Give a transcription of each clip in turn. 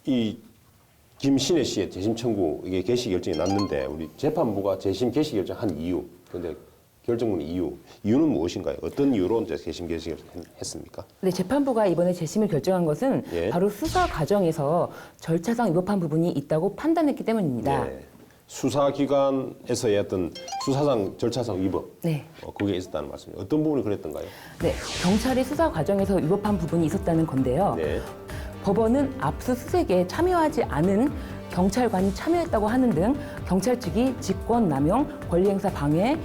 이 김신혜 씨의 재심 청구 이게 개시 결정이 났는데 우리 재판부가 재심 개시 결정한 이유, 근데 결정문 이유는 무엇인가요? 어떤 이유로 이제 재심 개시 결정했습니까? 네, 재판부가 이번에 재심을 결정한 것은 예. 바로 수사 과정에서 절차상 위법한 부분이 있다고 판단했기 때문입니다. 네. 수사기관에서의 어떤 수사상 절차상 위법, 네. 그게 있었다는 말씀이에요. 어떤 부분이 그랬던가요? 네, 경찰이 수사 과정에서 위법한 부분이 있었다는 건데요. 네. 법원은 압수수색에 참여하지 않은 경찰관이 참여했다고 하는 등 경찰 측이 직권남용, 권리행사 방해,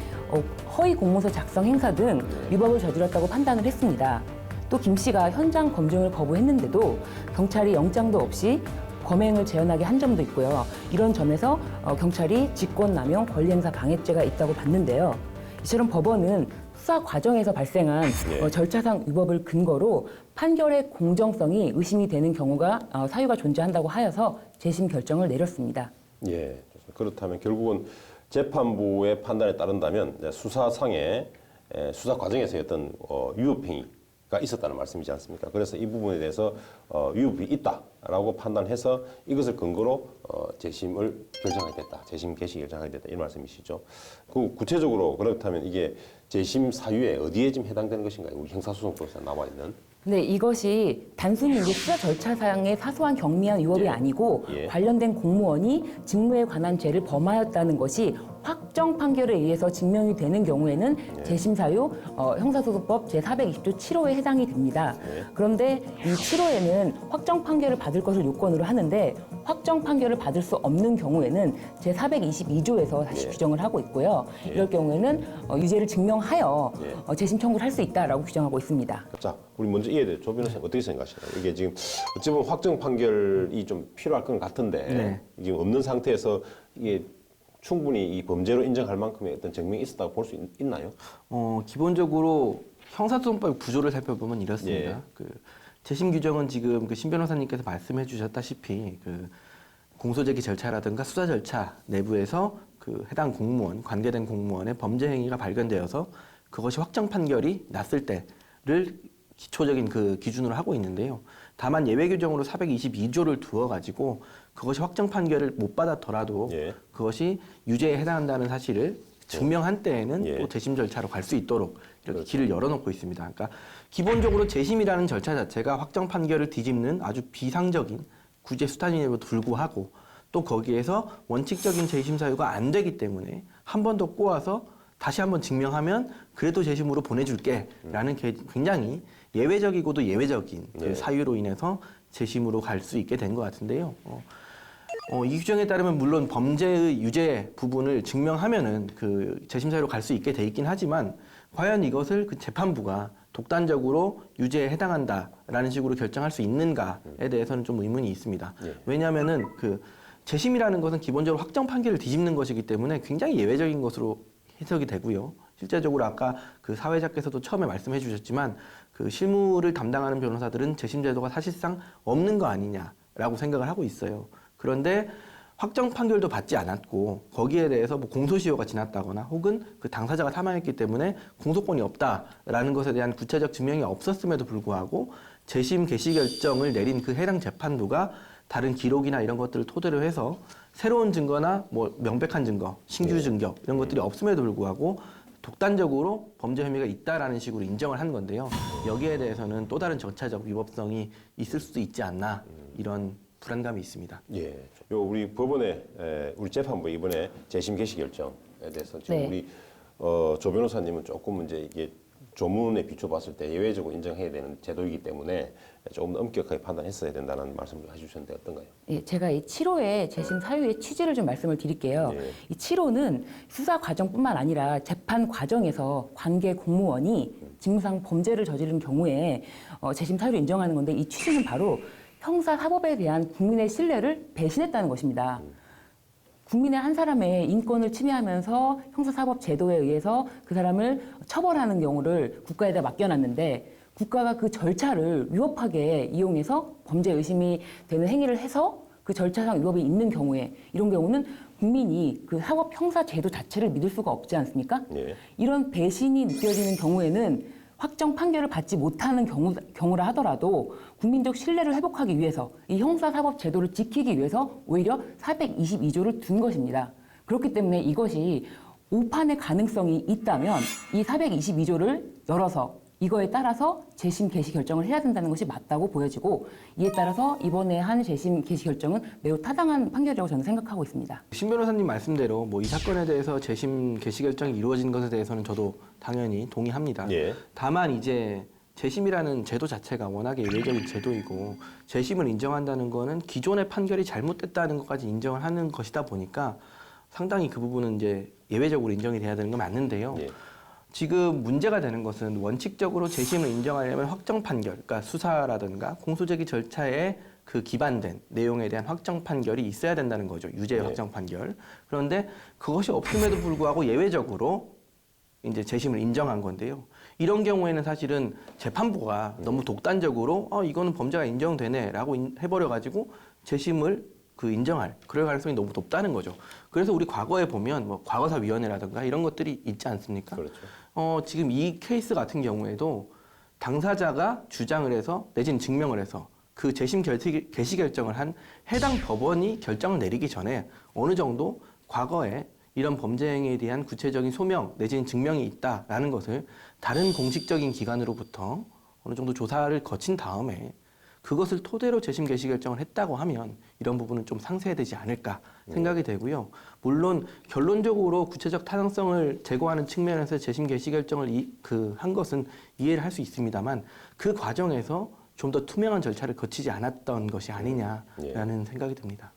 허위 공문서 작성 행사 등 위법을 저질렀다고 판단을 했습니다. 또 김 씨가 현장 검증을 거부했는데도 경찰이 영장도 없이 범행을 재현하게 한 점도 있고요. 이런 점에서 경찰이 직권남용, 권리행사 방해죄가 있다고 봤는데요. 이처럼 법원은 수사 과정에서 발생한 절차상 위법을 근거로 판결의 공정성이 의심이 되는 경우가 사유가 존재한다고 하여서 재심 결정을 내렸습니다. 예. 그렇다면 결국은 재판부의 판단에 따른다면 수사상의 수사 과정에서의 어떤 위법행위가 있었다는 말씀이지 않습니까? 그래서 이 부분에 대해서 위법이 있다라고 판단해서 이것을 근거로 재심을 결정하게 됐다. 재심 개시 결정하게 됐다. 이 말씀이시죠. 그 구체적으로 그렇다면 이게 재심 사유에 어디에 지금 해당되는 것인가요? 우리 형사소송법에서 나와 있는. 네, 이것이 단순히 이제 수사 절차상의 사소한 경미한 위법이 아니고 관련된 공무원이 직무에 관한 죄를 범하였다는 것이 확정 판결에 의해서 증명이 되는 경우에는 재심 사유 형사소송법 제420조 7호에 해당이 됩니다. 그런데 이 7호에는 확정 판결을 받을 것을 요건으로 하는데 확정 판결을 받을 수 없는 경우에는 제422조에서 다시 규정을 하고 있고요. 이럴 경우에는 유죄를 증명하여 재심 청구를 할 수 있다라고 규정하고 있습니다. 자, 우리 먼저 이에 대해 조 변호사님 어떻게 생각하시나요? 이게 지금 어찌 보면 확정 판결이 좀 필요할 것 같은데 지금 없는 상태에서 이게 충분히 이 범죄로 인정할 만큼의 어떤 증명이 있었다고 볼 수 있나요? 기본적으로 형사소송법 구조를 살펴보면 이렇습니다. 재심 규정은 지금 신 변호사님께서 말씀해 주셨다시피 공소제기 절차라든가 수사 절차 내부에서 해당 공무원, 관계된 공무원의 범죄 행위가 발견되어서 그것이 확정 판결이 났을 때를 기초적인 기준으로 하고 있는데요. 다만 예외 규정으로 422조를 두어가지고 그것이 확정 판결을 못 받았더라도 그것이 유죄에 해당한다는 사실을 증명한 때에는 또 재심 절차로 갈 수 있도록 이렇게 길을 열어놓고 있습니다. 그러니까 기본적으로 재심이라는 절차 자체가 확정 판결을 뒤집는 아주 비상적인 구제 수단임에도 불구하고 또 거기에서 원칙적인 재심 사유가 안 되기 때문에 한 번 더 꼬아서 다시 한번 증명하면 그래도 재심으로 보내줄게라는 굉장히 예외적이고도 예외적인 사유로 인해서 재심으로 갈 수 있게 된 것 같은데요. 이 규정에 따르면 물론 범죄의 유죄 부분을 증명하면은 재심 사유로 갈 수 있게 돼 있긴 하지만 과연 이것을 재판부가 독단적으로 유죄에 해당한다라는 식으로 결정할 수 있는가에 대해서는 좀 의문이 있습니다. 왜냐하면은 재심이라는 것은 기본적으로 확정 판결을 뒤집는 것이기 때문에 굉장히 예외적인 것으로 해석이 되고요. 실제적으로 아까 사회자께서도 처음에 말씀해 주셨지만 실무를 담당하는 변호사들은 재심 제도가 사실상 없는 거 아니냐라고 생각을 하고 있어요. 그런데 확정 판결도 받지 않았고 거기에 대해서 공소시효가 지났다거나 혹은 당사자가 사망했기 때문에 공소권이 없다라는 것에 대한 구체적 증명이 없었음에도 불구하고 재심 개시 결정을 내린 해당 재판부가 다른 기록이나 이런 것들을 토대로 해서 새로운 증거나 명백한 증거, 신규 증거 이런 것들이 없음에도 불구하고 독단적으로 범죄 혐의가 있다라는 식으로 인정을 한 건데요. 여기에 대해서는 또 다른 절차적 위법성이 있을 수도 있지 않나 이런 불안감이 있습니다. 예. 우리 법원의 우리 재판부 이번에 재심 개시 결정에 대해서 지금 우리 조 변호사님은 조금 이제 이게 조문에 비춰봤을 때 예외적으로 인정해야 되는 제도이기 때문에 조금 더 엄격하게 판단했어야 된다는 말씀을 해주셨는데 어떤가요? 예, 제가 이 7호의 재심 사유의 취지를 좀 말씀을 드릴게요. 이 7호는 수사 과정뿐만 아니라 재판 과정에서 관계 공무원이 직무상 범죄를 저지른 경우에 재심 사유를 인정하는 건데 이 취지는 바로 형사 사법에 대한 국민의 신뢰를 배신했다는 것입니다. 국민의 한 사람의 인권을 침해하면서 형사사법 제도에 의해서 그 사람을 처벌하는 경우를 국가에다 맡겨놨는데 국가가 그 절차를 위법하게 이용해서 범죄 의심이 되는 행위를 해서 그 절차상 위법이 있는 경우에 이런 경우는 국민이 사법 형사 제도 자체를 믿을 수가 없지 않습니까? 이런 배신이 느껴지는 경우에는 확정 판결을 받지 못하는 경우라 하더라도 국민적 신뢰를 회복하기 위해서 이 형사사법 제도를 지키기 위해서 오히려 422조를 둔 것입니다. 그렇기 때문에 이것이 오판의 가능성이 있다면 이 422조를 열어서 이거에 따라서 재심 개시 결정을 해야 된다는 것이 맞다고 보여지고 이에 따라서 이번에 한 재심 개시 결정은 매우 타당한 판결이라고 저는 생각하고 있습니다. 신 변호사님 말씀대로 뭐 이 사건에 대해서 재심 개시 결정이 이루어진 것에 대해서는 저도 당연히 동의합니다. 예. 다만 이제 재심이라는 제도 자체가 워낙에 예외적인 제도이고 재심을 인정한다는 거는 기존의 판결이 잘못됐다는 것까지 인정을 하는 것이다 보니까 상당히 그 부분은 이제 예외적으로 인정이 돼야 되는 건 맞는데요. 예. 지금 문제가 되는 것은 원칙적으로 재심을 인정하려면 확정 판결, 그러니까 수사라든가 공소제기 절차에 그 기반된 내용에 대한 확정 판결이 있어야 된다는 거죠. 유죄 확정 판결. 그런데 그것이 없음에도 불구하고 예외적으로 이제 재심을 인정한 건데요. 이런 경우에는 사실은 재판부가 너무 독단적으로 이거는 범죄가 인정되네라고 해버려가지고 재심을 인정할 그럴 가능성이 너무 높다는 거죠. 그래서 우리 과거에 보면 뭐 과거사위원회라든가 이런 것들이 있지 않습니까? 그렇죠. 지금 이 케이스 같은 경우에도 당사자가 주장을 해서 내지는 증명을 해서 그 재심 개시 결정을 한 해당 법원이 결정을 내리기 전에 어느 정도 과거에 이런 범죄 행위에 대한 구체적인 소명 내지는 증명이 있다라는 것을 다른 공식적인 기관으로부터 어느 정도 조사를 거친 다음에 그것을 토대로 재심 개시 결정을 했다고 하면 이런 부분은 좀 상쇄되지 않을까 생각이 되고요. 물론 결론적으로 구체적 타당성을 제고하는 측면에서 재심 개시 결정을 한 것은 이해를 할 수 있습니다만 그 과정에서 좀 더 투명한 절차를 거치지 않았던 것이 아니냐라는 생각이 듭니다.